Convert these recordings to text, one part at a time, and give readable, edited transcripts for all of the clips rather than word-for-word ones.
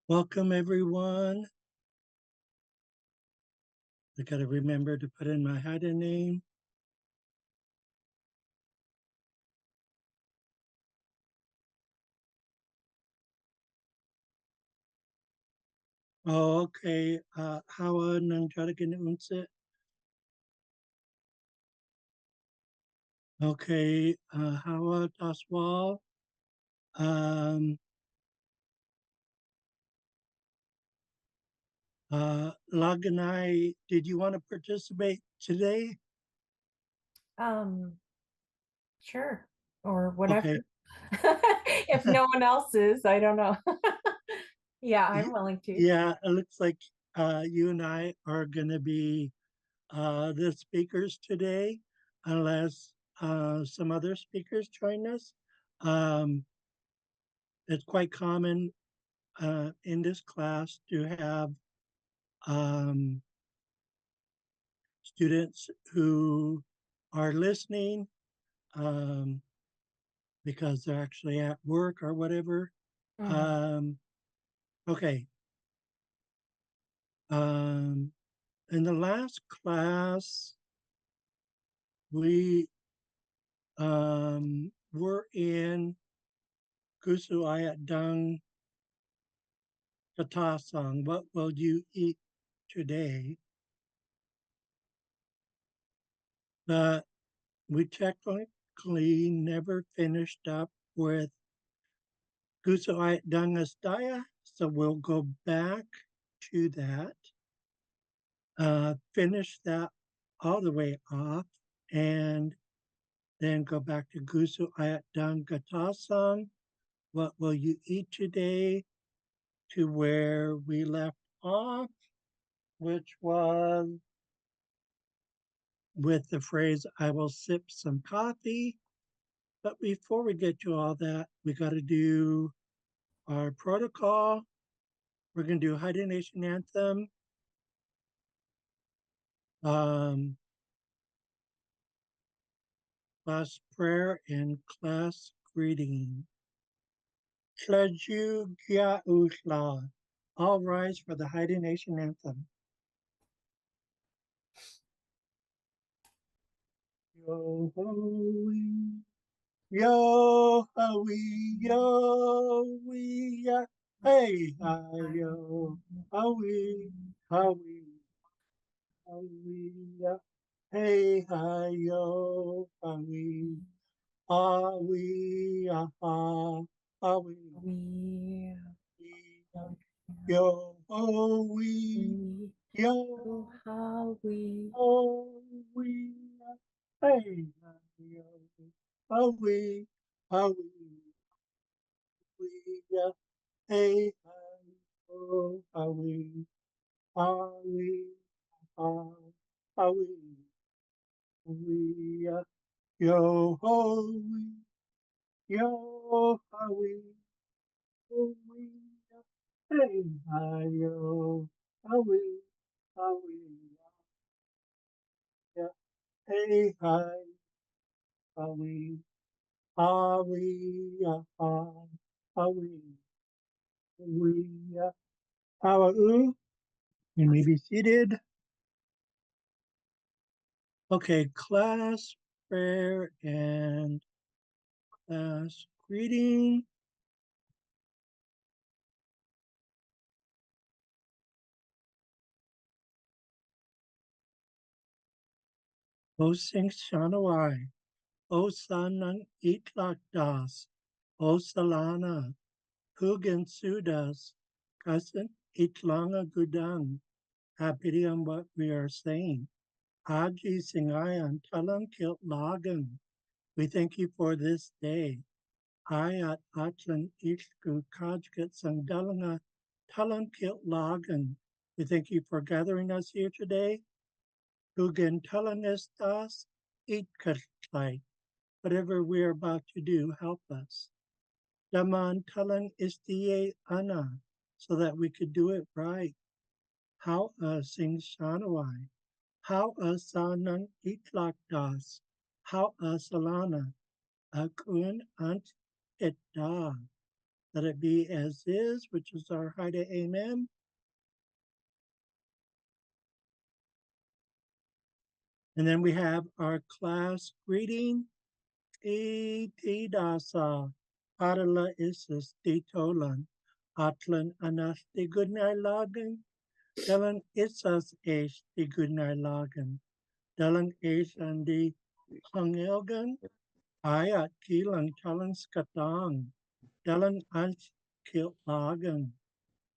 Welcome, everyone. I got to remember to put in my Haida name. Oh, okay. Hawa nang jaragan unsit. Okay. Hawa taswal. Um, Laganai, did you want to participate today? Um, sure, or Okay. whatever. If no one else is, I don't know. Yeah, I'm Y- willing to. Yeah, it looks like you and I are going to be the speakers today, unless some other speakers join us. Um, it's quite common in this class to have um, students who are listening um, because they're actually at work or whatever. Mhm. Um, okay. Um, in the last class, we were in Gusu Ayat Dung Kata song. What will you eat today? But we technically never finished up with Gusto ay Dangastaya. So we'll go back to that, finish that all the way off, and then go back to Gusto ay Dangatasang. What will you eat today? To where we left off, which was with the phrase, I will sip some coffee. But before we get to all that, we got to do our protocol. We're going to do Haida Nation Anthem, um, class prayer, and class greeting. Tlaju Gia Usla. All rise for the Haida Nation Anthem. Yo ho wee, yo ho wee, yo wee, ya. Hey, hi, yo, ho wee, ho wee, ho wee, ya. Hey, hi, yo, ho wee. Ah wee ah ah ah wee We, yo oh wee we, yo oh, how we, oh wee hey yo oh wee oh wee hey oh oh wee ah wee ah ah wee yo oh wee yo oh wee Hey, hi, yo, how we, how we, yeah. Hey, hi, how we, how are you? You may be seated. Okay, class prayer and class greeting. O sing Shanawai, O sanang itlak das, O salana, hugan sudas, kasan itlanga gudang. Happy on what we are saying. Aji Singayan Talang Kilt Lagan. We thank you for this day. Ayat Atlan Ishku Kajkat Sangdalanga Talang Kilt Lagan. We thank you for gathering us here today. Hugan Talangestas Itkatlai. Whatever we are about to do, help us. Daman Talang Istiye Ana, so that we could do it right. How sing Shanawai. How a sanang itlakdas, how a salana, a kun ant etda. Let it be as is, which is our Haida Amen. And then we have our class greeting. E ti dasa, Adala isis di tolan, Atlan anas di goodnight lagen, Dalang isas esh di goodnight lagen, Dalang esh and di hangelgen, Ayat kilang talang skatang, Dalang anch kil lagen,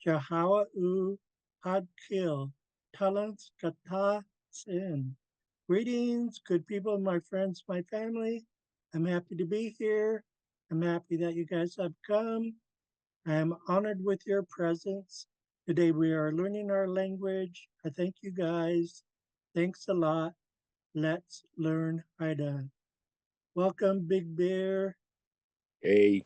Jahawa u had kill, talang skata sin. Greetings, good people, my friends, my family. I'm happy to be here. I'm happy that you guys have come. I am honored with your presence. Today we are learning our language. I thank you guys. Thanks a lot. Let's learn Haida. Welcome, Big Bear. Hey,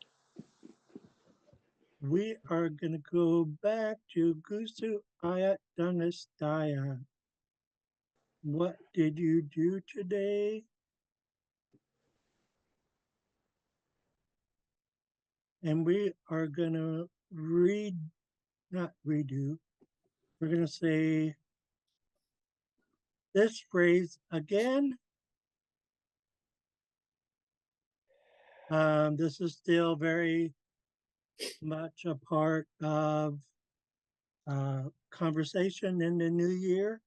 We are going to go back to Gusu Ayat Dangastaya. What did you do today? And we are going to not redo, we're going to say this phrase again. This is still very much a part of conversation in the new year.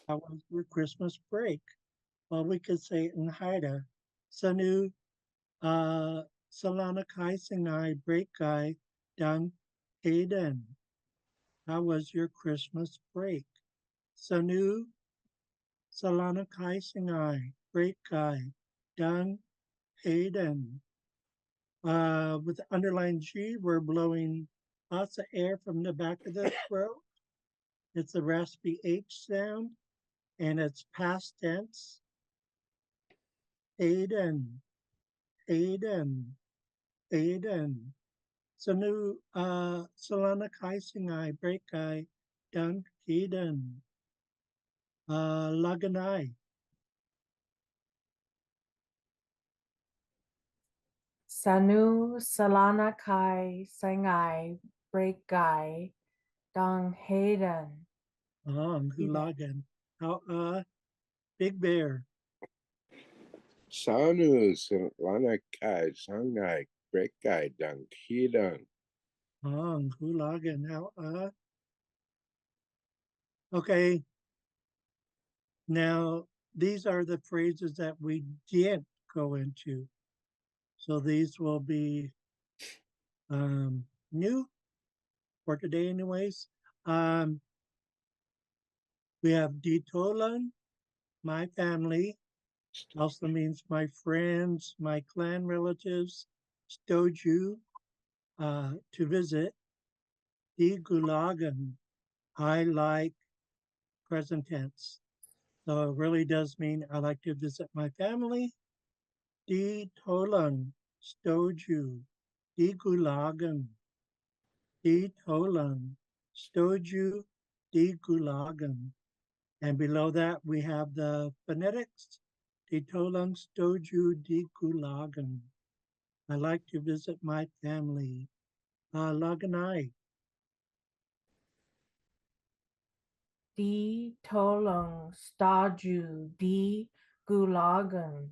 How was your Christmas break? Well, we could say it in Haida. Sanu Salana Kai Sinai break guy dang Aiden. How was your Christmas break? Sanu Salana Kai Sinai break guy dang Aiden. With the underlined G, we're blowing lots of air from the back of the throat. It's a raspy H sound, and it's past tense. Aiden, Aiden, Aiden. Sanu Solana Kai Singai, Break Kai, Dunk Eden. Laganai. Sanu Salana Kai Sangai Break Guy Dong Hayden. Hulagan. How Big Bear. Sanu Lana Kai Sangai Brekai Dang Hidang. Hulagan. How Okay. Now, these are the phrases that we didn't go into. So these will be new for today, anyways. We have Ditolan, my family, also means my friends, my clan relatives, Stoju, to visit. Digulagan, I like present tense. So it really does mean I like to visit my family. Ditolan, Stoju, Digulagan, Ditolan, Stoju, Digulagan. And below that, we have the phonetics. Ditolang Stoju Digulagan. I like to visit my family. Laganai. Di Tolong Staju Di Gulagan.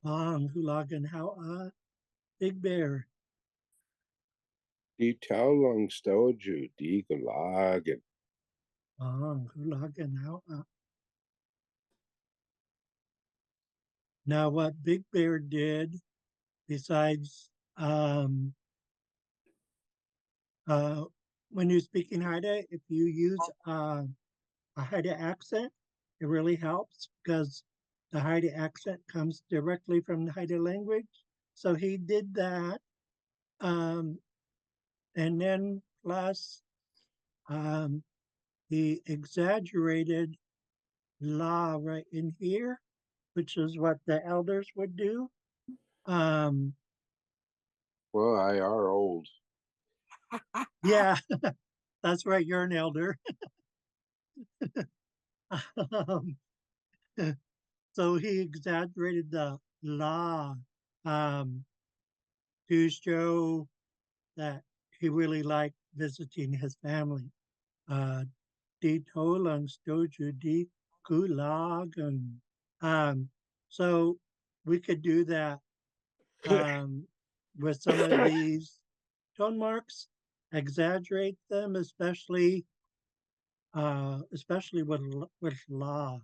Gulagan. How Big Bear. Di Tao Long Stoju Di Gulagan. Gulagan. How Now, what Big Bear did, besides when you're speaking Haida, if you use a Haida accent, it really helps because the Haida accent comes directly from the Haida language. So he did that. And then plus he exaggerated la right in here, which is what the elders would do. Um, Well, I are old. yeah, that's right. You're an elder. um, so he exaggerated the la um, to show that he really liked visiting his family. Di tolang stoju di gulagan. Um, so we could do that with some of these tone marks, exaggerate them, especially with la.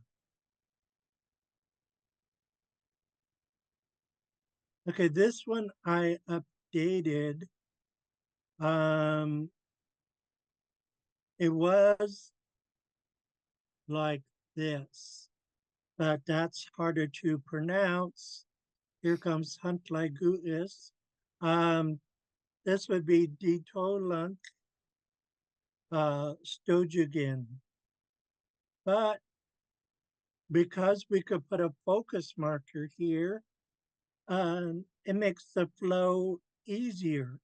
Okay, this one I updated. Um, it was like this, but that's harder to pronounce. Here comes Hunt Guis. Um, this would be Ditolunk Stojugin. But because we could put a focus marker here, it makes the flow easier.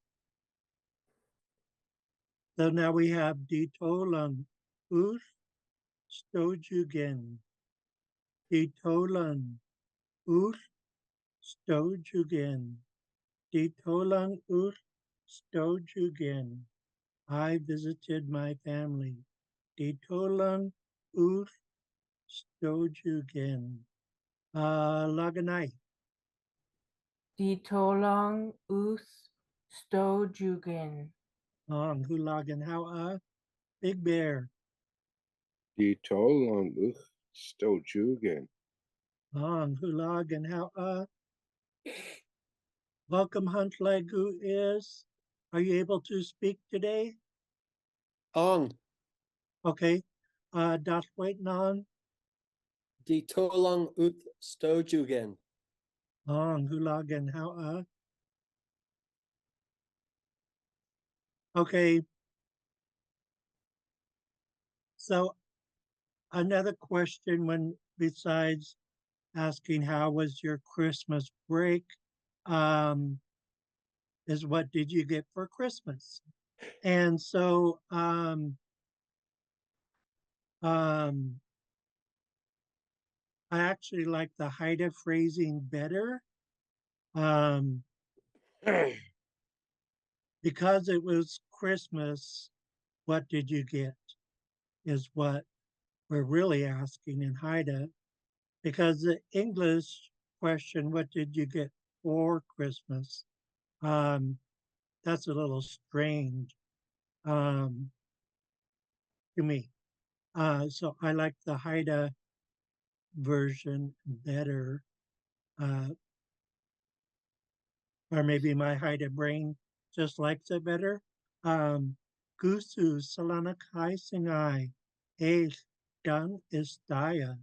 So now we have Ditolung Us Stojugin. Ditolung Us Stojugin. Ditolung Us Stojugin. I visited my family. Ditolung Us Stojugin. Laganai. Ditolong us stojugin. Hulagan How Big Bear. Die Tolang Stojugan. Hulagan How Welcome Hunt Lagu is. Are you able to speak today? Ong, Okay. Das waiting on. di tolang ut stojugen. Hulagan How Okay. So another question when besides asking how was your Christmas break, um, is what did you get for Christmas? And so I actually like the Haida phrasing better because it was Christmas. What did you get? Is what we're really asking in Haida, because the English question, what did you get for Christmas? That's a little strange um, to me. So I like the Haida version better, uh, or maybe my Haida brain just likes it better. Gusu Salanakai Singai E Dun Istaya.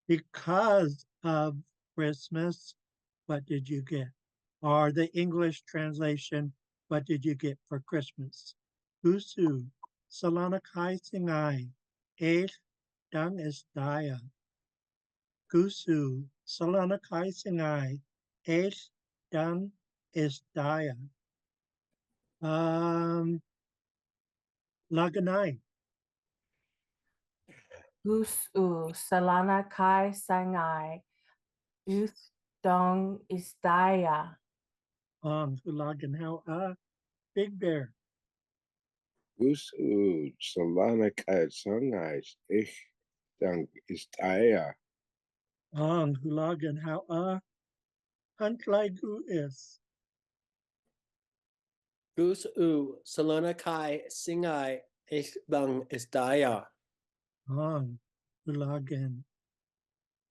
Because of Christmas, what did you get? Or the English translation, what did you get for Christmas? Gusu Salanakai Singai E Dun Istaya. Gusu Salanakai Singai E Dun Istaya. Laganai. Gus u salana kai sangai. Us dong istaya. Lagan how Big Bear. Us Solana Kat Sungais. Ich Dank Istaya. Hulagan how Hunt Ligu is. Gus u salona kai singai ich bang istaya. Hulagan.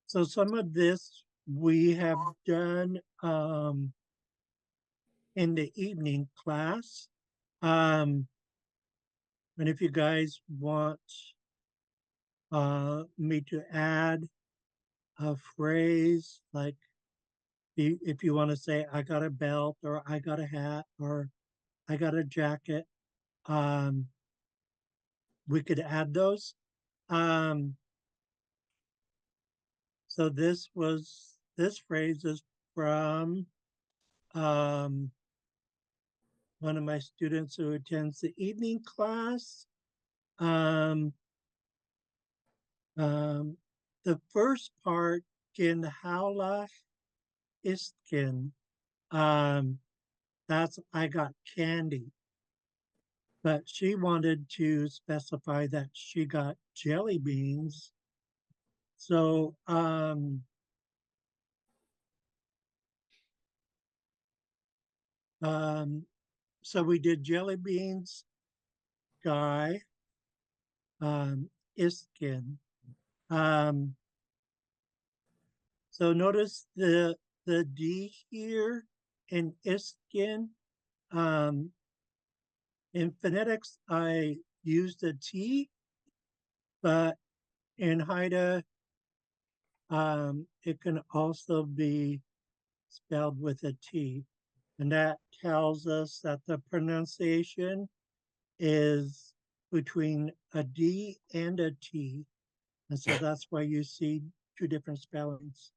So some of this we have done in the evening class. And if you guys want me to add a phrase like if you want to say I got a belt or I got a hat or I got a jacket, we could add those. So this phrase is from one of my students who attends the evening class. The first part, kin howlach istkin. That's I got candy. But she wanted to specify that she got jelly beans. So um, so we did jelly beans, guy, iskin. Um, so notice the D here in iskin. Um, in phonetics, I used a T, but in Haida, it can also be spelled with a T. And that tells us that the pronunciation is between a D and a T. And so that's why you see two different spellings.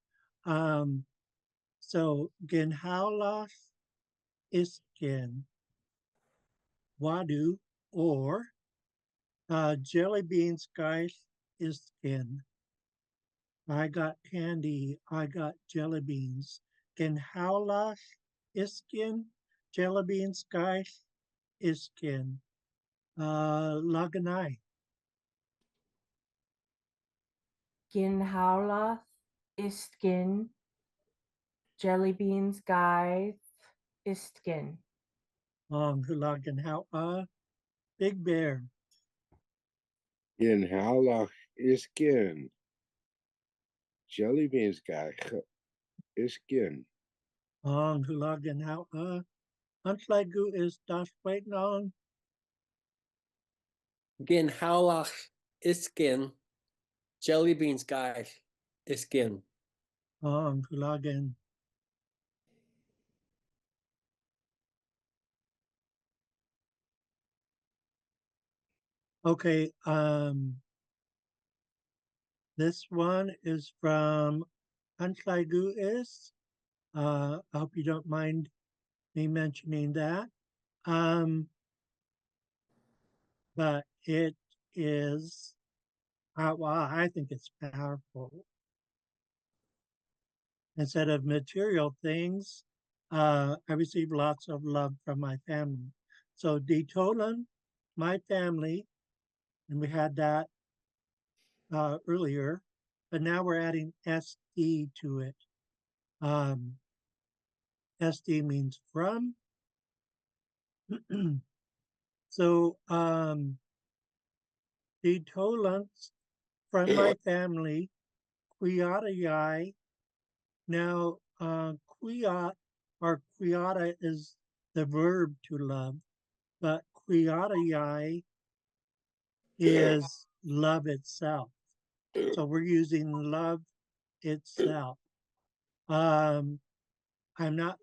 So Ginhaulas Iskin Wadu or jelly beans guys Iskin. I got candy. I got jelly beans. Ginhaulas Iskin jelly beans guys Iskin. Laganai. Ginhaulath, Istkin, jelly beans, guys, Istkin. Hulagan how Big Bear. In Howlach Iskin. Jelly beans guy. Iskin. Hulagan how Huntlagu is das waiting on. Gin howlach iskin. Jelly beans guy iskin. Hulagan. Okay, this one is from Huntlagu is. I hope you don't mind me mentioning that. But it is, well, I think it's powerful. Instead of material things, I receive lots of love from my family. So Detolan, my family, and we had that earlier, but now we're adding SD to it. SD means from. So Detolans from my family, Quiatayai. Now, Quiat or Quiata is the verb to love, but Quiatayai is love itself. So we're using love itself. I'm not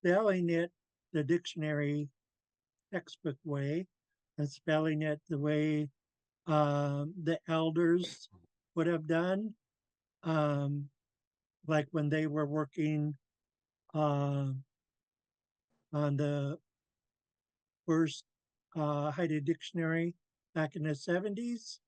spelling it the dictionary textbook way. I'm spelling it the way the elders would have done, like when they were working on the first Haida dictionary back in the 70s.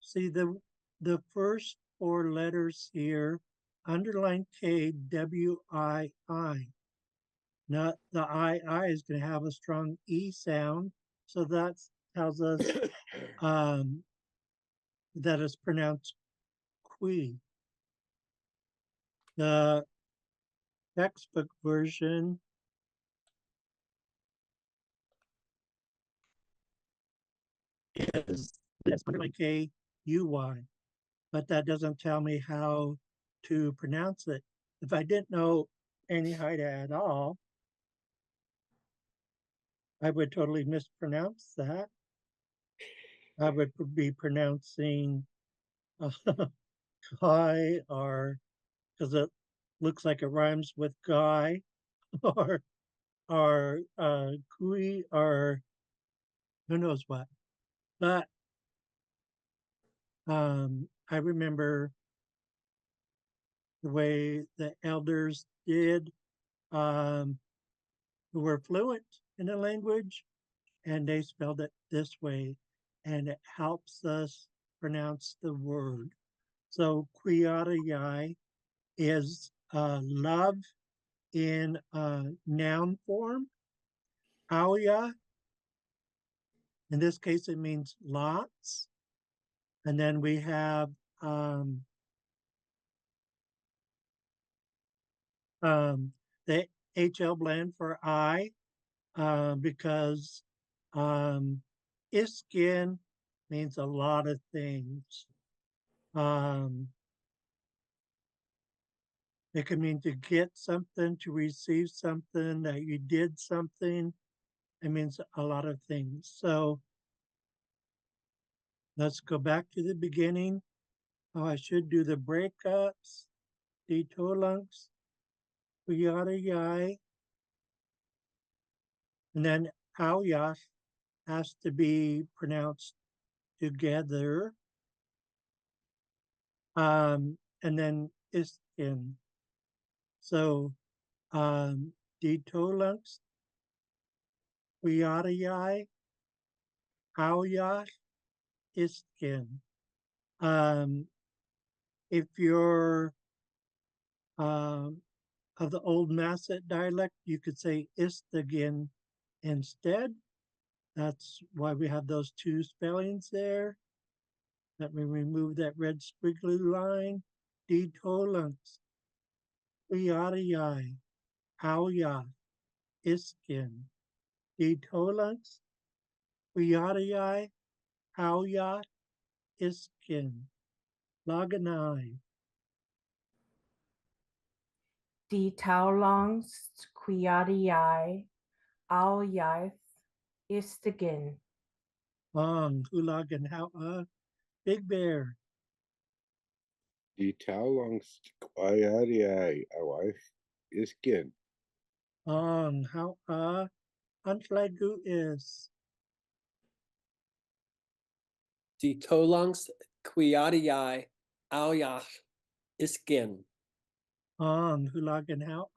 See the first four letters here, underline K, W-I-I. Now the I is going to have a strong E sound, so that tells us that it's pronounced qui. The textbook version is this underline K, U-Y. But that doesn't tell me how to pronounce it. If I didn't know any Haida at all, I would totally mispronounce that. I would be pronouncing Kai or because it looks like it rhymes with guy or Kui or who knows what. But I remember the way the elders did who were fluent in the language, and they spelled it this way, and it helps us pronounce the word. So Quiatayai is love in noun form. Auya, in this case, it means lots. And then we have the HL blend for I, because iskin means a lot of things. It can mean to get something, to receive something, that you did something. It means a lot of things. So let's go back to the beginning. Oh, I should do the breakups, the tolunks, yada yai, and then auyas has to be pronounced together. And then iskin. So Ditolunks, Uyadayai, Auyas, Iskin. If you're of the old Masset dialect, you could say Istagin instead. That's why we have those two spellings there. Let me remove that red squiggly line. Ditolunks, Uyadayai, Auyas, Iskin. Ditolunks, Uyadayai, Auyas, Iskin. Laganai. Die Taulongs Quiadiai Al Yaith Istagin. Hulagan, how Big Bear. Die Taulangst Quayari Awai Iskin. How Antlagu is. Die Tolungs Quiadiai Auyach Iskin. Hulagan, how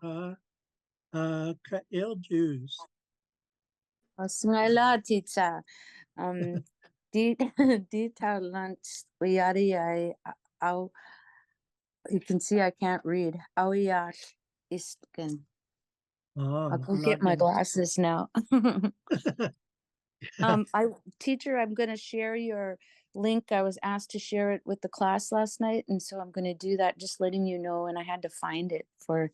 Kail Jews. Sngayla teacher. Di lunch uyari au. You can see I can't read. Auyash iskin. I'll go get my glasses now. Teacher, I'm going to share your link. I was asked to share it with the class last night, and so I'm going to do that, just letting you know. And I had to find it for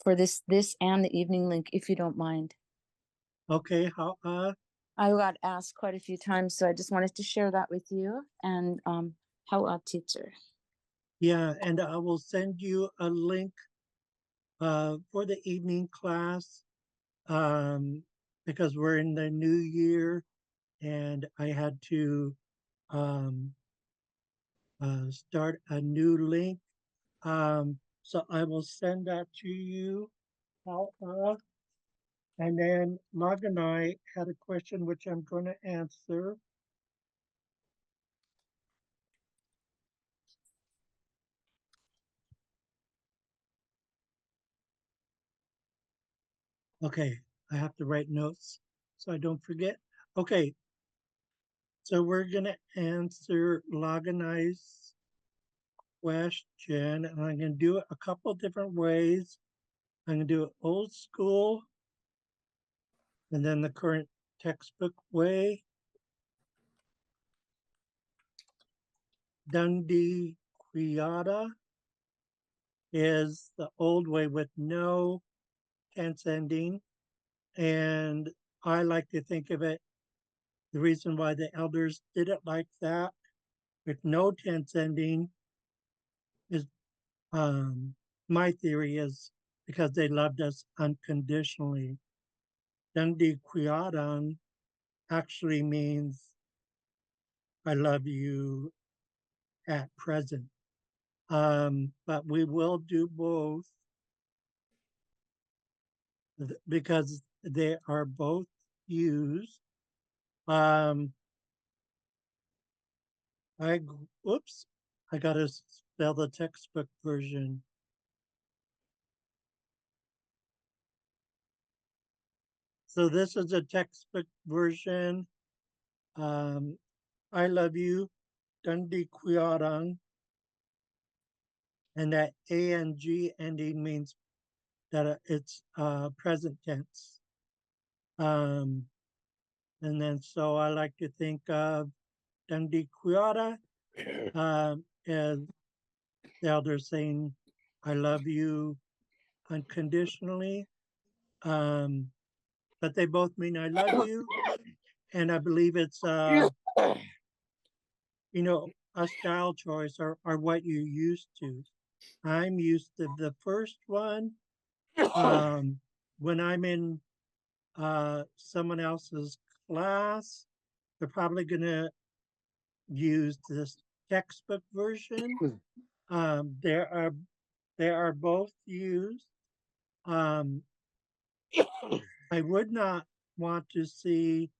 this and the evening link, if you don't mind. Okay, how I got asked quite a few times, so I just wanted to share that with you. And how teacher. yeah, and I will send you a link for the evening class because we're in the new year and I had to start a new link. So I will send that to you. And then Maganai had a question which I'm going to answer. Okay, I have to write notes so I don't forget. Okay, so we're going to answer Laganai's question, and I'm going to do it a couple different ways. I'm going to do it old school, and then the current textbook way. Dundee Quiada is the old way with no tense ending. And I like to think of it, the reason why the elders did it like that with no tense ending is my theory is because they loved us unconditionally. Dundee Quiadan actually means I love you at present. But we will do both because they are both used. Oops, I gotta spell the textbook version. So this is a textbook version. I love you, Dundee Quiarang. and that ang ending means that it's present tense. And then so I like to think of Dundee Quiara as the elder saying, I love you unconditionally. But they both mean I love you. And I believe it's, you know, a style choice or what you're used to. I'm used to the first one. When I'm in someone else's class, they're probably going to use this textbook version. They are both used. I would not want to see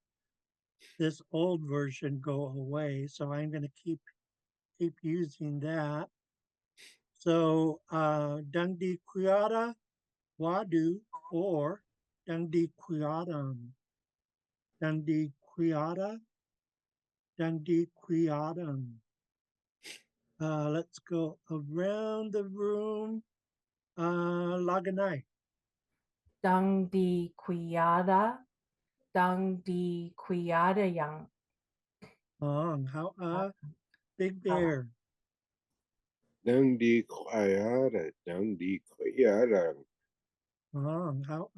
this old version go away, so I'm going to keep using that. So Dungdi Kuyada Wadu or Dungdi Kuyadam. Dungdi Kuyada, Dungdi Kuyadam. Let's go around the room. Laganai. Dung di Quiada Yang. How Big Bear. Đang đi khỏe rồi, đang đi khỏe rồi. How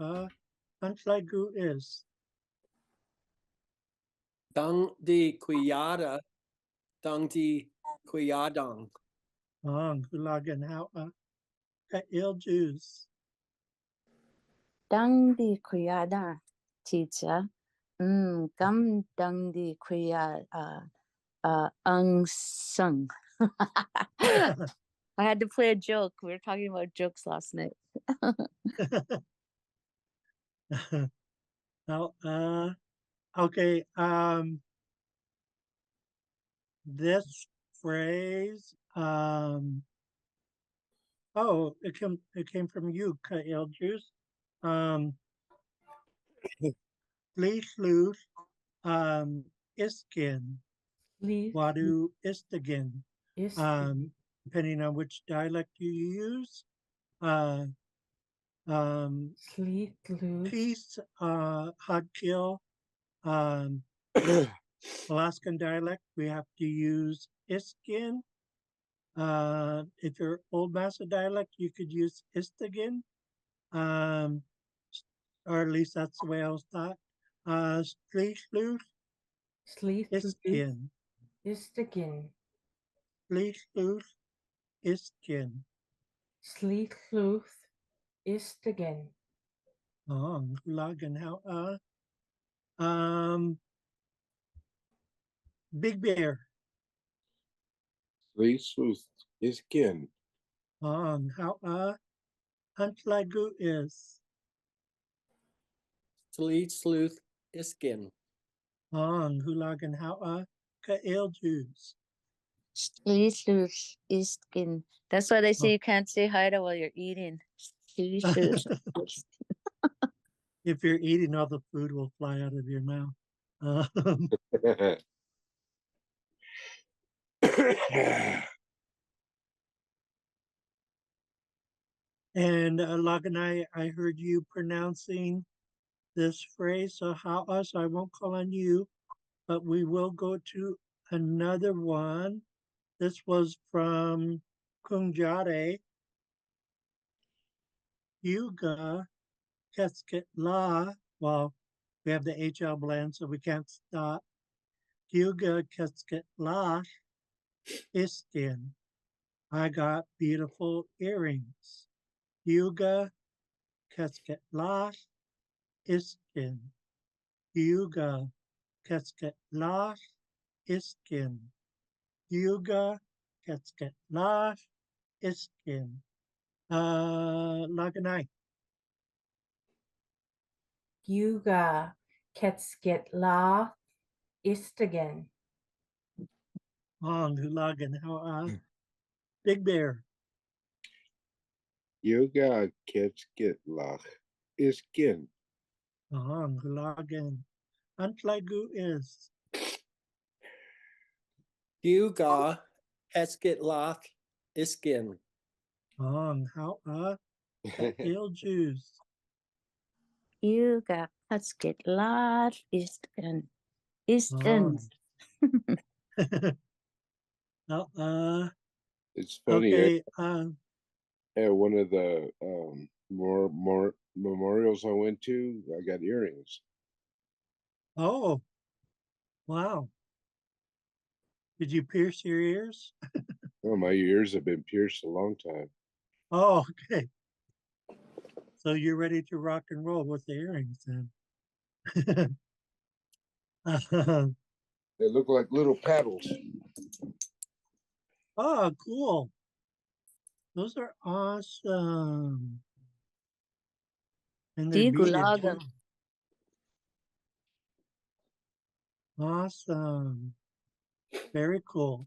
Antlaigu is. Dung di Quiada, Dung di Quiadang. Hulagan how Il Jews. Dangdi Kuyada, teacher. Gum Dangdi Kuya Sung. I had to play a joke. We were talking about jokes last night. Now, okay. This phrase. Oh, it came from you, Il Jews. Leesluth, Iskin, Wadu Istigan. Depending on which dialect you use. Peace, Xaad Kil, Alaskan dialect, we have to use Iskin. If you're Old Massa dialect, you could use Istigan. Or at least that's the way I was taught. Sleethluth, Iskin. Istigan. Sleethluth, Iskin. Sleethluth Istigan. Lagan how Big Bear. Jesus is kin. How Huntlagu is. Sleet Sleuth Iskin. Hulagan how Kail Jews. Sleesloosh Istkin. That's why they say you can't say hi to while you're eating. Sleesloosh. If you're eating, all the food will fly out of your mouth. And Laganai, I heard you pronouncing this phrase. So how us? I won't call on you, but we will go to another one. This was from Kungjare. Yuga Kesket La. Well, we have the HL blend, so we can't stop. Yuga Kesket La Iskin. I got beautiful earrings. Yuga Kesket La Iskin. Yuga Kesket La Iskin. Yuga Kesket La Iskin. Laganai. Yuga Ketskit La Istigan. Hulagan how Big Bear. Yoga kids get lach is kin. Hulagan. Antlaigu is. Yuga Eskit Lock Iskin. how ill juice. Ilga Kasketlar Isken. How It's funny. okay, At one of the more memorials I went to, I got earrings. oh, wow. Did you pierce your ears? Oh, my ears have been pierced a long time. Oh, okay. So you're ready to rock and roll with the earrings then. They look like little paddles. Oh, cool. Those are awesome. And they're beaded too. Digulaga. Awesome. Very cool.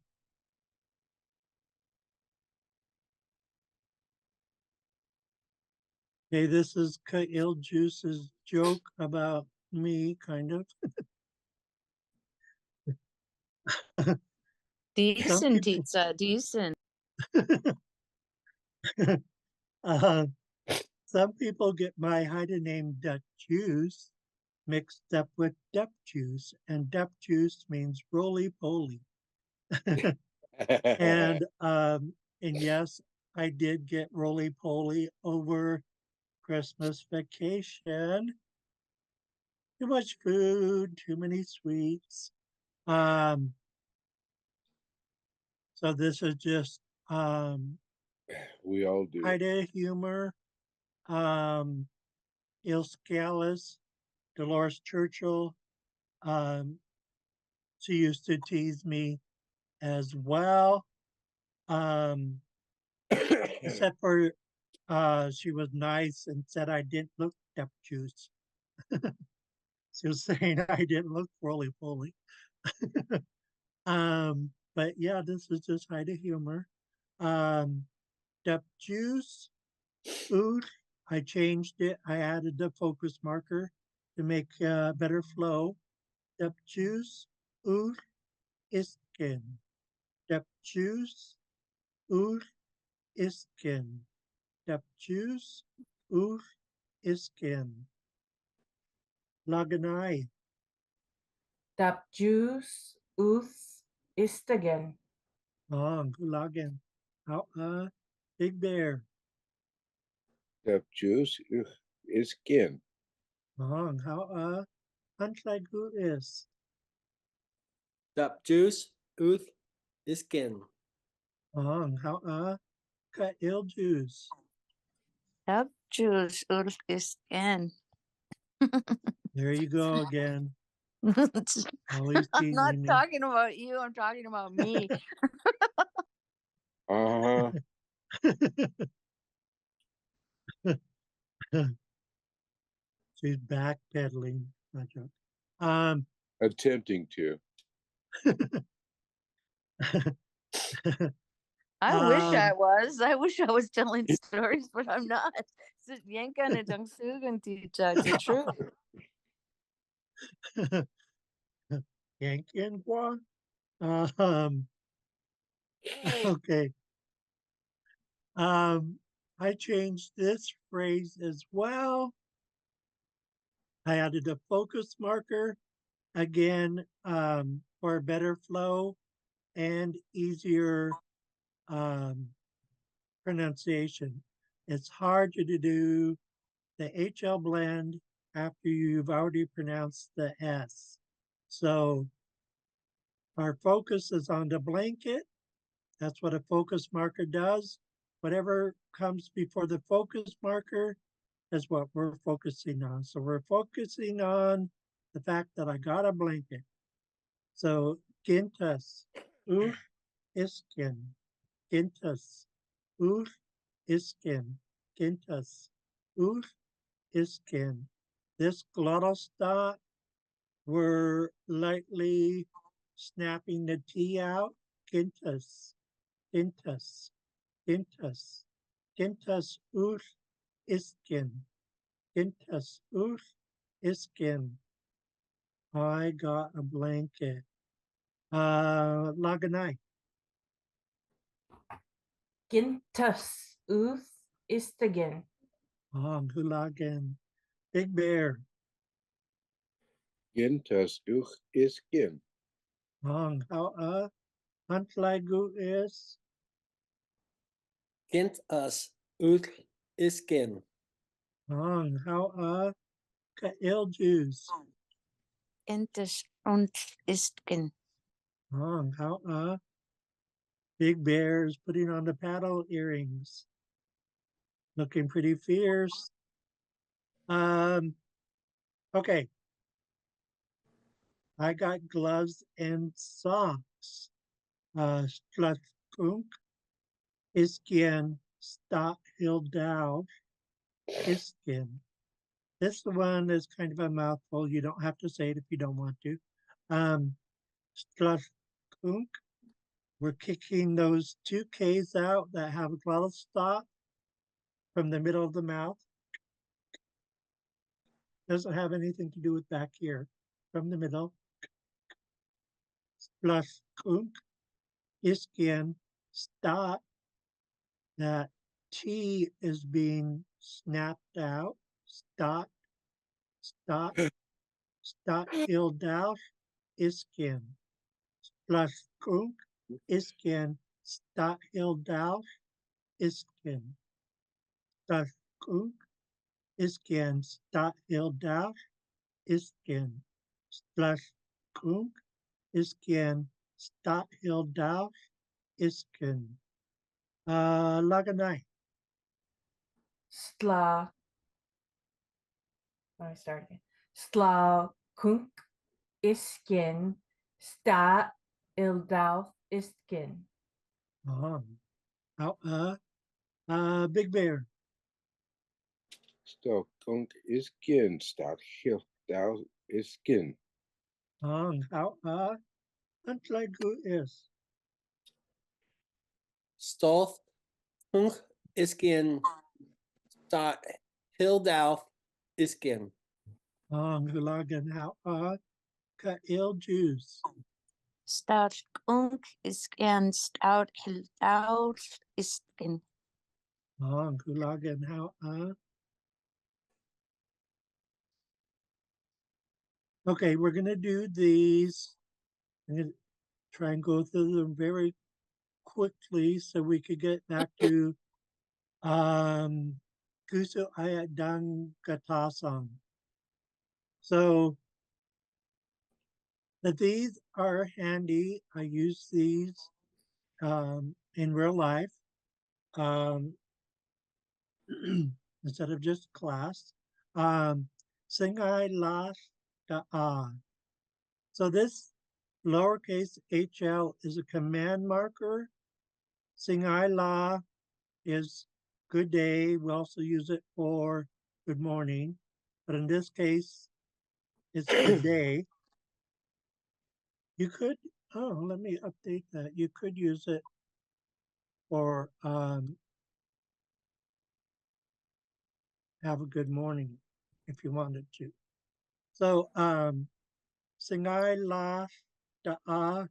Okay, this is Kail Juice's joke about me, kind of. Some Decent, people, pizza, decent. uh, some people get my Haida name Dutch juice mixed up with Dep juice, and Dep juice means roly poly. and yes, I did get roly poly over Christmas vacation. Too much food, too many sweets. Um, so this is just We all do. Haida humor. Um, Il Scalise, Dolores Churchill. Um, she used to tease me as well. Except for she was nice and said I didn't look Dep juice. She was saying I didn't look roly poly. But yeah, this is just Haida humor. Dep juice, oud. I changed it. I added the focus marker to make better flow. Dep juice, oud, iskin. Dep juice, oud, iskin. Dep juice, oud, iskin. Laganai. Dap juice, ooth, istagen. Gulagan. How Big Bear. Dep juice is skin. How Antlaigu is. Dap juice, uth, iskin. How Kail juice. Dap juice Isken. There you go again. Always I'm not teasing me. talking about you, I'm talking about me. Uh-huh. She's backpedaling. Not joke. Um, Attempting to. I wish I um, was. I wish I was telling stories, but I'm not. It's Yankan and Jungsugan teacher. It's the truth. Yankin Guan. Um, okay. I changed this phrase as well. I added a focus marker again for a better flow and easier pronunciation. It's hard to do the HL blend after you've already pronounced the S. So our focus is on the blanket. That's what a focus marker does. Whatever comes before the focus marker is what we're focusing on. So we're focusing on the fact that I got a blanket. So gintas, iskin, gintas, iskin, gintas, iskin. This glottal stop, we're lightly snapping the T out. Gintas, gintas, gintas, gintas, iskin, gintas, iskin. I got a blanket. Laganai. Gintus, Uth Istigan. Hulagan. Big Bear. Gintas uch is gin. How Huntlagu is. Kent us ut iskin. How Kail Jews. Entes und istgen. How Big Bear is putting on the paddle earrings. Looking pretty fierce. Okay. I got gloves and socks. Stratkunk, Iskin, Stock Hill Dow, Iskin. This one is kind of a mouthful. You don't have to say it if you don't want to. Stratkunk, we're kicking those two Ks out that have a glottal stop from the middle of the mouth. Doesn't have anything to do with back here. From the middle. Stratkunk, Iskin, Stop. That T is being snapped out. Stot, stot, stot, Hildauf, Iskin. Splaskunk, Iskin, stot, Hildauf, Iskin. Splaskunk, Iskin, stot, Hildauf, Iskin. Splaskunk, Iskin, stot, Hildauf, Iskin. Laganai. Sla. Let me start again. Sla Kunk Iskin. Sta Ildauth Iskin. Big Bear. Stok kunk is gin. Stok hill dow is gin. Huntlagu is. Stolth hunk iskin. Stot hildalf iskin. Hulagan how Kail Jews. Stout unk isken. Stout hildaut istgen. Hulagan how Okay, we're gonna do these. I'm gonna try and go through them very quickly so we could get back to Gusu Ayadang Gatasang. So but these are handy. I use these in real life instead of just class. Singai las da a. So this lowercase hl is a command marker. Singai la is good day. We also use it for good morning, but in this case, it's good day. You could, let me update that. You could use it for have a good morning if you wanted to. So Singai la da a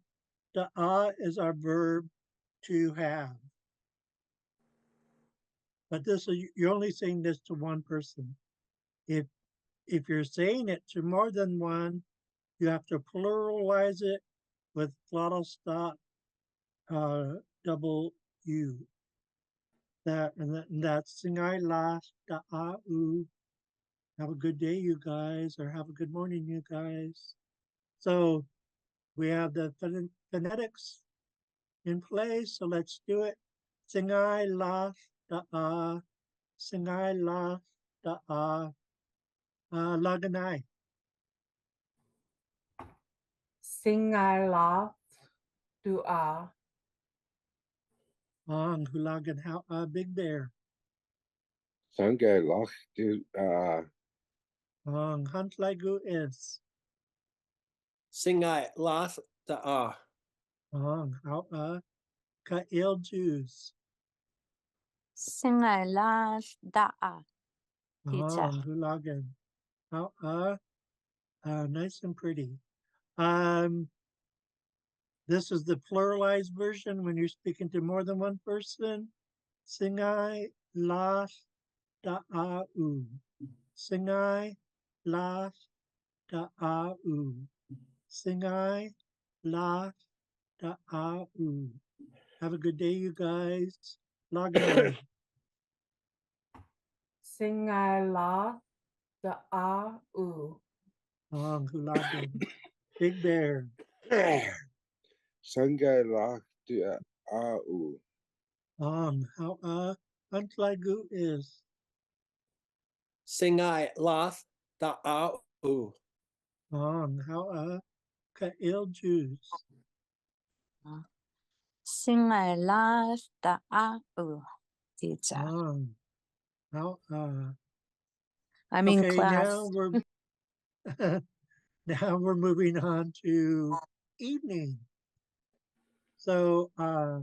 is our verb to have. But this is you're only saying this to one person. If you're saying it to more than one, you have to pluralize it with glottal stop double U. That's Singai la da a u. Have a good day, you guys, or have a good morning, you guys. So we have the phonetics in place, so let's do it. Singai la da a, Singai la da a, laganai. Singai La Dua. Hulagan how Big Bear. Sangai lach do Huntlagu is. Singai las da ah. How Kail Jews. Singai las da a. Pizza. Hulagan how nice and pretty. This is the pluralized version when you're speaking to more than one person. Singai la da'au. Singai la da'au. Singai la da'au. Have a good day, you guys. Laganai. Singai la the a u. Hulagan. Big Bear. Sangai lach de au. How Huntlagu is. Singai lath da au. How Kail Jews. Singai la da'au. Teacher. How I'm in okay, class. now we're now we're moving on to evening. So I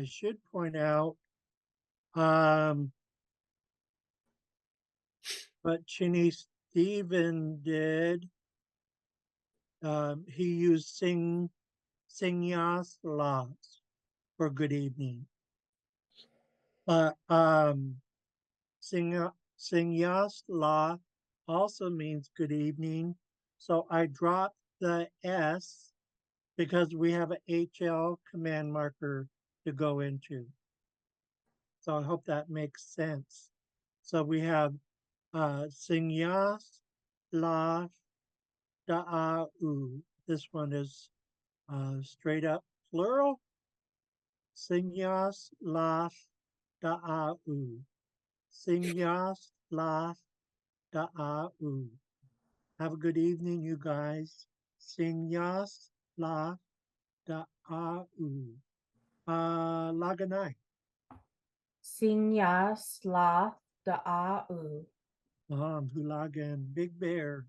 should point out what Chinny Stephen did. He used Singyas laws for good evening. But Singyas law also means good evening. So I dropped the S because we have an HL command marker to go into. So I hope that makes sense. So we have Singyas la da'au. This one is straight up plural. Singyas la da'au. Singyas la da'au. Have a good evening, you guys. Singyas la da'au. Laganai. Sinyas la the a u. Hulagan. Big Bear.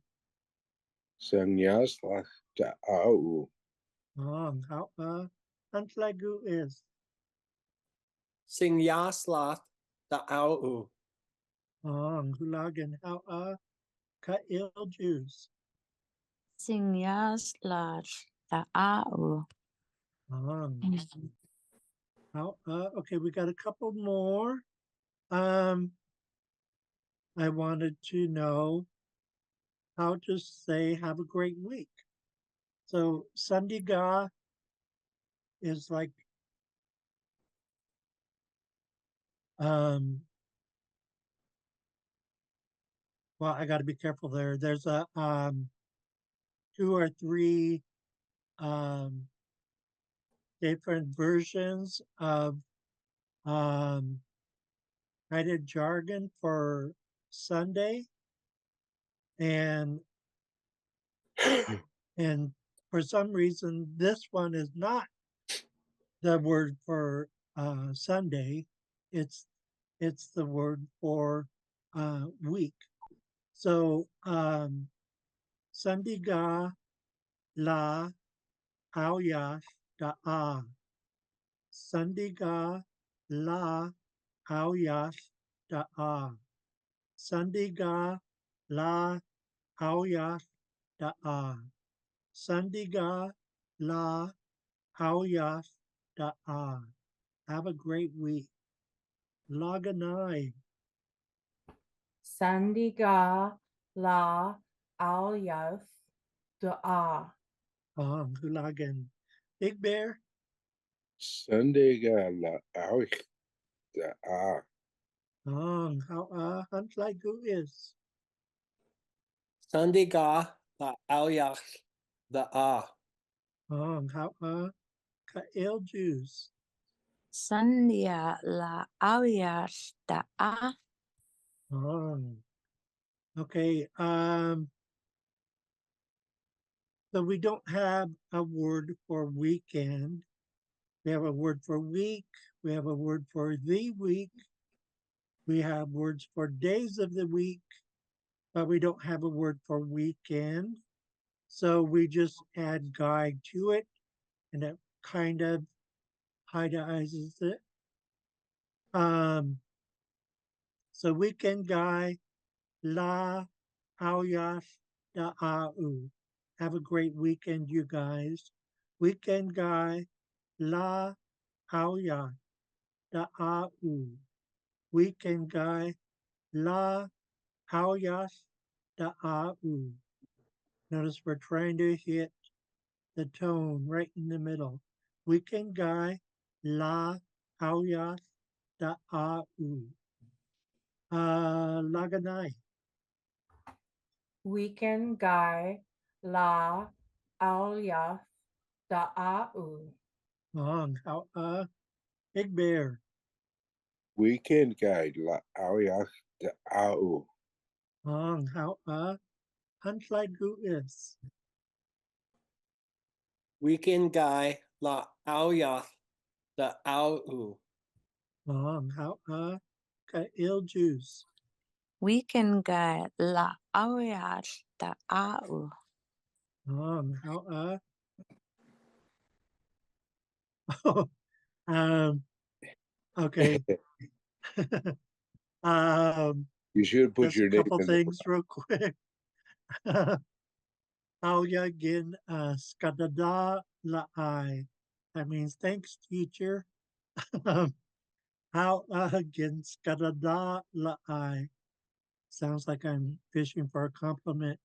Sanyas lach de au. How Huntlagu is. Singyas lath da au. Hulagan. How Kail Jews. Singyas la da'au. How okay, we got a couple more. I wanted to know how to say have a great week. So Sandiga is like well, I got to be careful there. There's a 2 or 3 different versions of kind of jargon for Sunday, and for some reason this one is not the word for Sunday. It's the word for week. So Sandiga la Auyash da'a. Sandiga la Auyash da'a. Sandiga la Auyash da'a. Sandiga la Auyash da'a. Have a great week. Laganai. Sandiga la al yath the a. Hulagan. Big Bear. Sunday ga la au de a. How Huntlagu is. Sandiga da auyach da a. How Kail Jews. Sandia la auyash da'a. Okay. So we don't have a word for weekend. We have a word for week. We have a word for the week. We have words for days of the week, but we don't have a word for weekend. So we just add guy to it, and it kind of itemizes it. So weekend guy La Auyash Da'au. Have a great weekend, you guys. Weekend guy, La Auyash Da'au. Weekend guy, La Auyash Da'au. Notice we're trying to hit the tone right in the middle. Weekend guy, La Auyash Da'au. Laganai. Weekend guy la Alya Da'au. How Big Bear. Weekend guide la Aoyach de Au. How Huntlaigu is. Weekend guy la Aoyath the Au. How Kail Juice. Weekend guy la Auyash da Au. How okay. You should put Just a your name couple in things real quick. Auya gin skadada la I. That means thanks, teacher. How gin skadada la I. Sounds like I'm fishing for a compliment.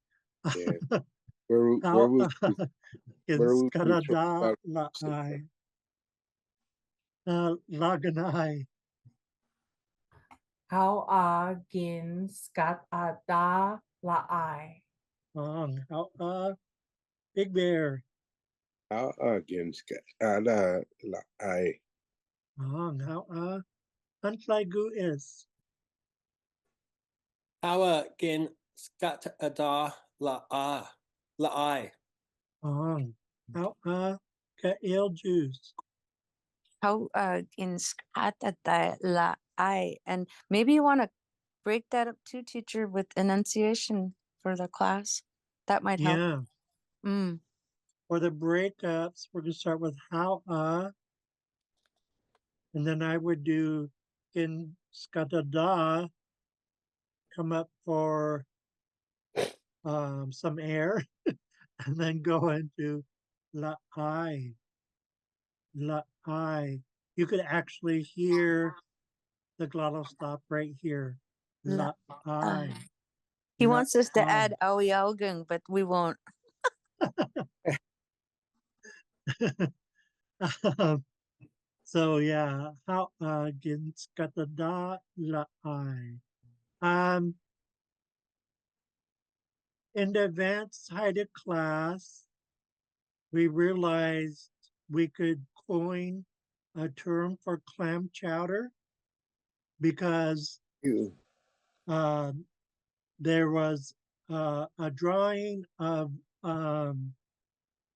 Yeah. Where How was gin where was we throw skadada out la some- I. Laganai. How gin skat da la I. How Big Bear. against Ada la I. How Huntlaigu is. Awa gin scat ada la I. How Kail Juice. How in Skata la I. And maybe you want to break that up too, teacher, with enunciation for the class. That might help. Yeah. Mm. For the breakups, we're going to start with how and then I would do in skatada, come up for some air, and then go into la I, la I. You could actually hear the glottal stop right here. La I. He La wants us to I. add Aoyaogung, but we won't. So yeah, how gin skatada la I. In the advanced Haida class, we realized we could coin a term for clam chowder because You there was a drawing of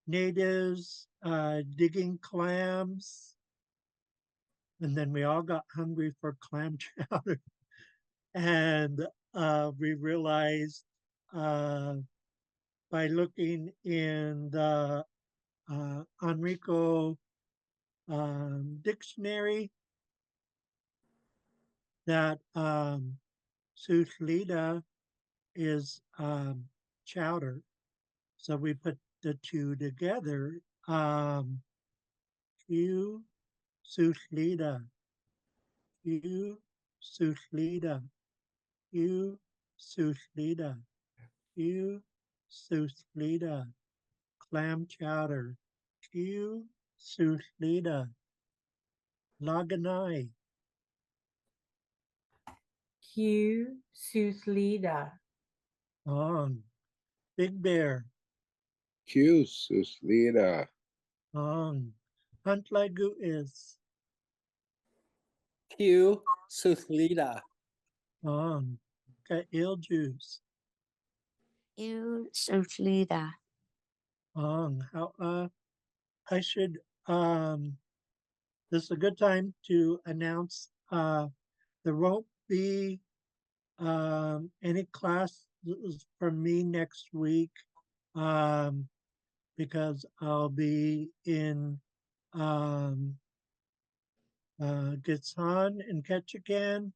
natives digging clams, and then we all got hungry for clam chowder. And we realized by looking in the Enrico dictionary that Suslita is chowder. So we put the two together. Q Suslita, Q Suslita, Q Suslita, Q Suslita, clam chowder, Q Suslita, Laganai, Q Suslida. on Big Bear, Q Suslita. on Huntlaigu is, Q Suthlida. on Kail Juice, You Sutlida. on how I should this is a good time to announce there won't be any class from me next week because I'll be in Gitsan in Ketchikan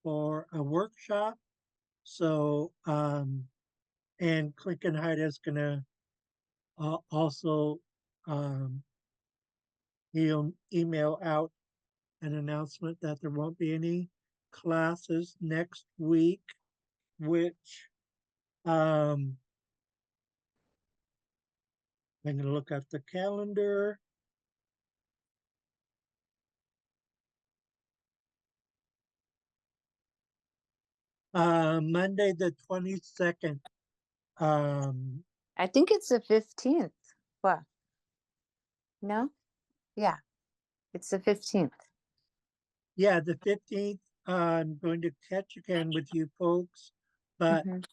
for a workshop. So, and Clinton Hyde is gonna also he'll email out an announcement that there won't be any classes next week, which I'm going to look at the calendar. Monday the 22nd. I think it's the 15th. What? No? Yeah, it's the 15th. Yeah, the 15th. I'm going to catch again with you folks, but Mhm.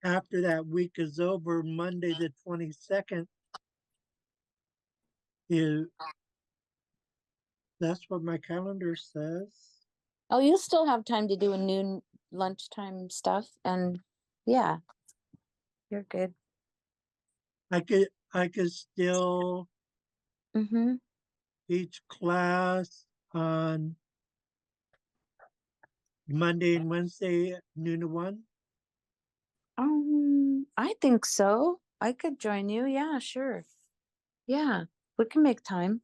after that week is over, Monday the 22nd is that's what my calendar says. Oh, you'll still have time to do a noon lunchtime stuff, and yeah, you're good. I could still Mm-hmm. teach class on Monday and Wednesday at noon to 1. I think so. I could join you. Yeah, sure. Yeah, we can make time.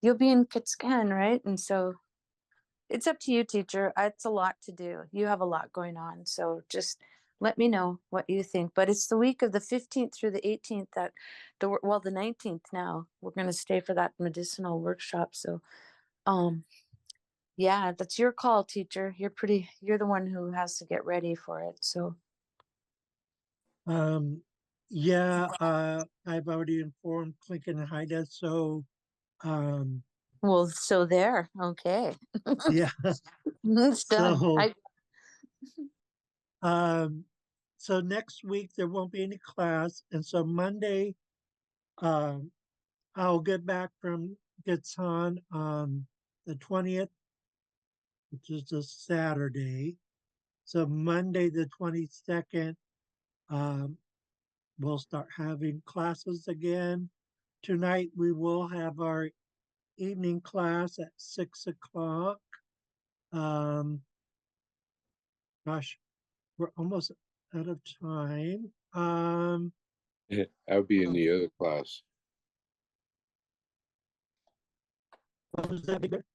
You'll be in Kitscan, right? And so it's up to you, teacher. It's a lot to do. You have a lot going on. So just let me know what you think. But it's the week of the 15th through the 18th that the 19th now. We're going to stay for that medicinal workshop. So yeah, that's your call, teacher. You're the one who has to get ready for it. So Yeah, I've already informed Clinton and Haida, so um, well, so there. Okay. yeah, It's done. so um, so next week there won't be any class, and so Monday, um, I'll get back from Gitsan on the 20th, which is a Saturday. So Monday the 22nd, um, we'll start having classes again. Tonight we will have our evening class at 6 o'clock. Um, gosh, we're almost out of time. I'll be in the other class. What was that? Bigger?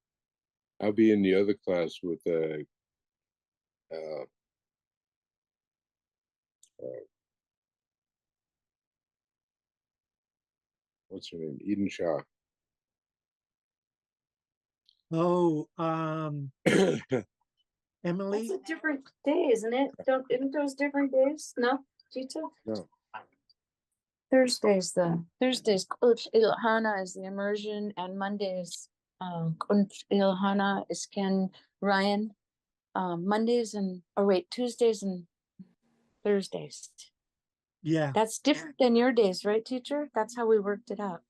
I'll be in the other class with uh, what's her name? Eden Shaw. Oh, that's Emily. a different day, isn't it? Isn't those different days? No, Gita? No. Thursdays Kunch Ilhana is the immersion, and Mondays Kunch Ilhana is Ken Ryan. Mondays and Tuesdays and Thursdays. Yeah. That's different than your days, right, teacher? That's how we worked it out.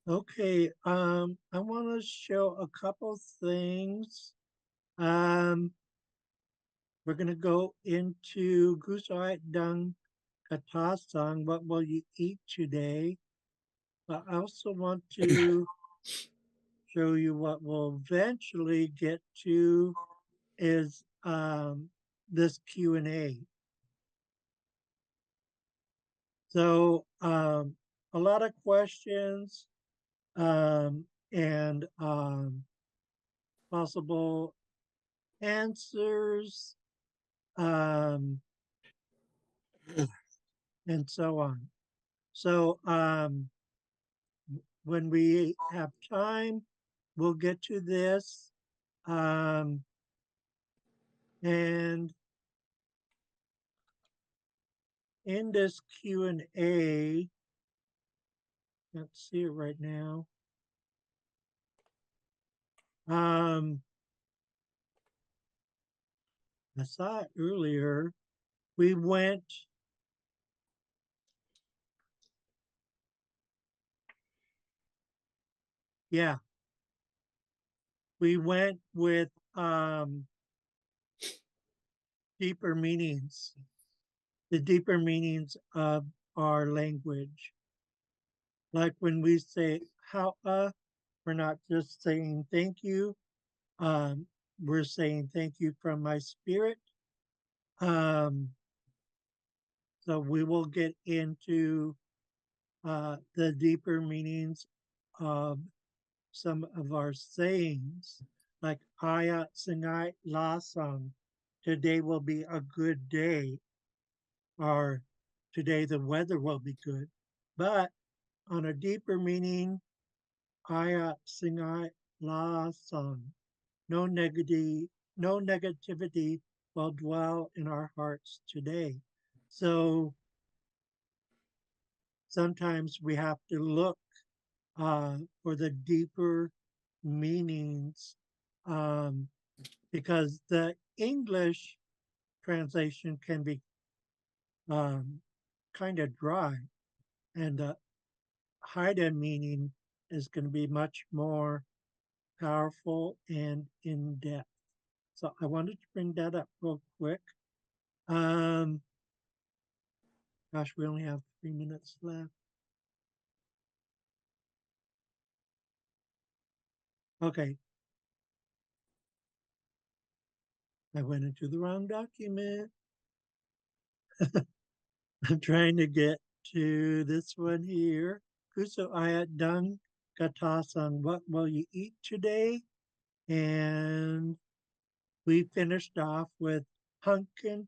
Okay. I want to show a couple things. We're gonna go into Gusarat Dung Katasang. What will you eat today? But I also want to show you what we'll eventually get to is this Q&A. So a lot of questions and possible answers and so on. So when we have time, we'll get to this. And in this Q&A, can't see it right now. I saw it earlier. We went we went with deeper meanings, the deeper meanings of our language. Like when we say how we're not just saying thank you, we're saying thank you from my spirit. So we will get into the deeper meanings of some of our sayings, like Ayat Singai Lasang, today will be a good day, or today the weather will be good. But on a deeper meaning, Ayat Singai Lasang, no negativity will dwell in our hearts today. So sometimes we have to look for the deeper meanings, because the English translation can be kind of dry, and the Haida meaning is going to be much more powerful and in depth. So I wanted to bring that up real quick. Gosh, we only have 3 minutes left. Okay. I went into the wrong document. I'm trying to get to this one here. Kuso ayat dung katasan, what will you eat today? And we finished off with Hunkin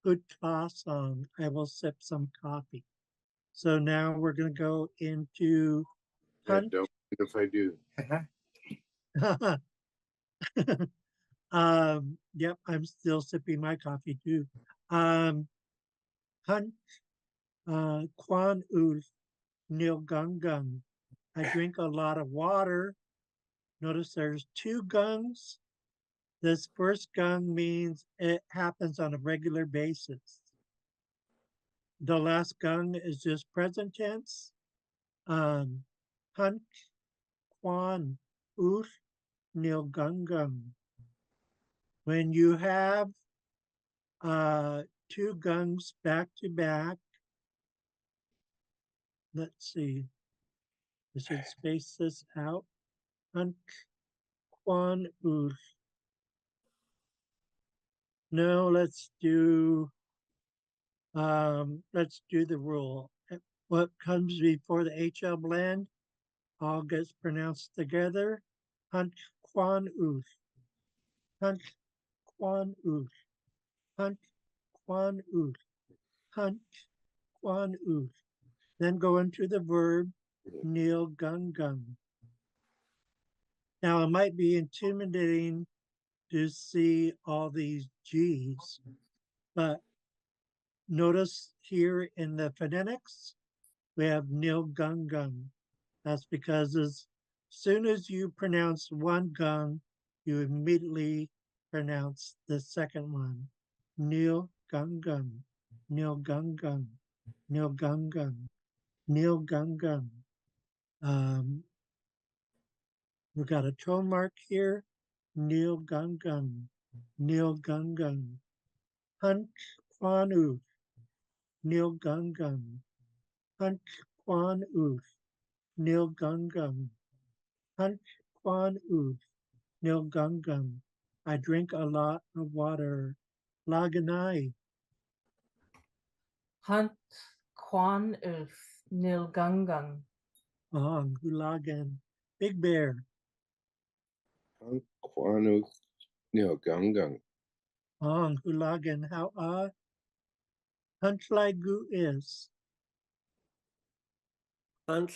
good class song. I will sip some coffee. So now we're going to go into Yeah, don't mind if I do. yep, I'm still sipping my coffee too. Hunt Kwan Ul Nil Gungung. I drink a lot of water. Notice there's 2 gungs. This first gung means it happens on a regular basis. The last gung is just present tense. Hunt Kwan Ul Nil Gungung. When you have 2 gungs back to back, let's see, I should space this out. Hunt Kwan Ul. No, let's do the rule. What comes before the HL blend all gets pronounced together. Hunt Kwan Ul. Hunt Kwan Ul. Hunt Kwan Ul. Hunt Kwan Ul. Then go into the verb Nil Gung Gung. Now it might be intimidating to see all these G's, but notice here in the phonetics, we have Nil Gung Gung. That's because as soon as you pronounce one gung, you immediately pronounce the second one. Nil Gung Gung, Nil Gung Gung, Nil Gung Gung, Nil Gung Gung. We've got a tone mark here. Nil Gung Gung, Nil Gung Gung. Hunt Kwan Oof, Nil Gung Gung. Hunt Kwan Oof, Nil Gung Gung. Hunt Kwan Oof, Nil Gung Gung. I drink a lot of water. Laganai. Hunt Kwan Uf Nil Gungung. Ong Hulagan. Big Bear. Hunk Kwanu Nil Gung Gung. Ong Hulagan. How Hunt Lai Gu is. Hunt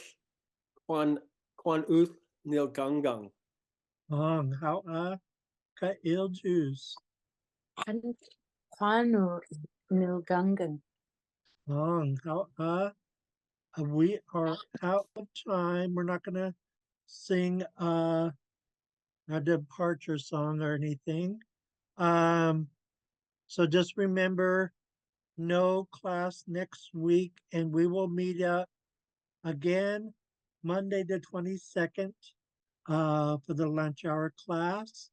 Kwan Uth Nil Gungung. Ong how Ka Il Juice. Hunt Kwan Ul Nil Gungung. Ong how we are out of time. We're not going to sing a departure song or anything. So just remember, no class next week, and we will meet up again Monday the 22nd for the lunch hour class.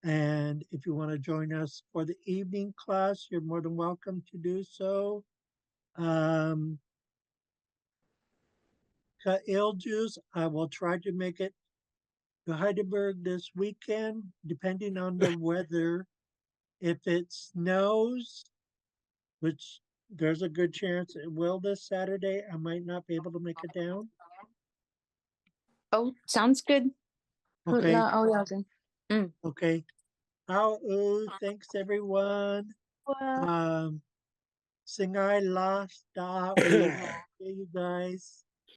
And if you want to join us for the evening class, you're more than welcome to do so. Ka il juice, I will try to make it to Heidelberg this weekend, depending on the weather. If it snows, which there's a good chance it will this Saturday, I might not be able to make it down. Oh, sounds good. Okay, Hulaoyagan. okay. Thanks everyone. Well, Singai last da. See you guys.